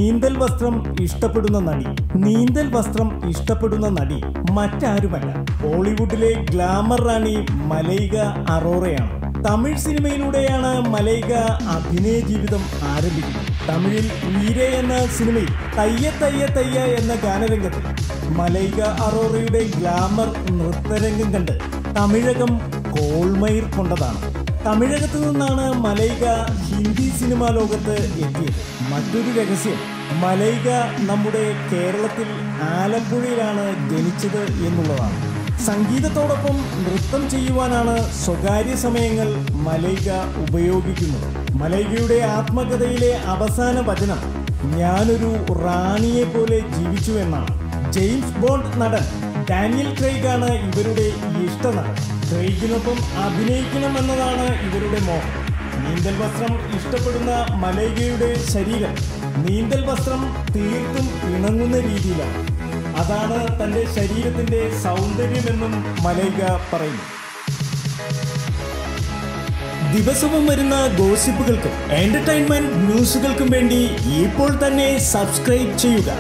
നീന്തൽ വസ്ത്രം ഇഷ്ടപ്പെടുന്ന നടി മറ്റാരുമല്ല, ബോളിവുഡിലെ ഗ്ലാമർ റാണി മലൈക അറോറയാണ്. തമിഴ് സിനിമയിലൂടെയാണ് മലൈക അഭിനയ ജീവിതം ആരംഭിക്കുന്നത്. തമിഴിൽ വീര എന്ന സിനിമയിൽ തയ്യ തയ്യ തയ്യ എന്ന ഗാനരംഗത്തിൽ മലൈക അറോറയുടെ ഗ്ലാമർ നൃത്തരംഗം കണ്ട് തമിഴകം കോൾമയിർ കൊണ്ടതാണ്. തമിഴകത്തു നിന്നാണ് മലൈക ഹിന്ദി സിനിമാ ലോകത്ത് എത്തിയത്. മറ്റൊരു രഹസ്യം, മലൈക നമ്മുടെ കേരളത്തിൽ ആലപ്പുഴയിലാണ് ജനിച്ചത് എന്നുള്ളതാണ്. സംഗീതത്തോടൊപ്പം നൃത്തം ചെയ്യുവാനാണ് സ്വകാര്യ സമയങ്ങൾ മലൈക ഉപയോഗിക്കുന്നത്. മലൈകയുടെ ആത്മകഥയിലെ അവസാന വചനം ഞാനൊരു റാണിയെ പോലെ ജീവിച്ചു എന്നാണ്. ജെയിംസ് ബോണ്ട് നടൻ ഡാനിയൽ ക്രെയ്ഗാണ് ഇവരുടെ ഇഷ്ടനടൻ. ക്രെയ്ഗിനൊപ്പം അഭിനയിക്കണമെന്നതാണ് ഇവരുടെ മോഹം. നീന്തൽ വസ്ത്രം ഇഷ്ടപ്പെടുന്ന മലൈകയുടെ ശരീരം നീന്തൽ വസ്ത്രം തീർത്തും ഇണങ്ങുന്ന രീതിയിലാണ്. അതാണ് തൻ്റെ ശരീരത്തിൻ്റെ സൗന്ദര്യമെന്നും മലൈക പറയുന്നു. ദിവസവും വരുന്ന ഗോസിപ്പുകൾക്കും എന്റർടൈൻമെന്റ് ന്യൂസുകൾക്കും വേണ്ടി ഇപ്പോൾ തന്നെ സബ്സ്ക്രൈബ് ചെയ്യുക.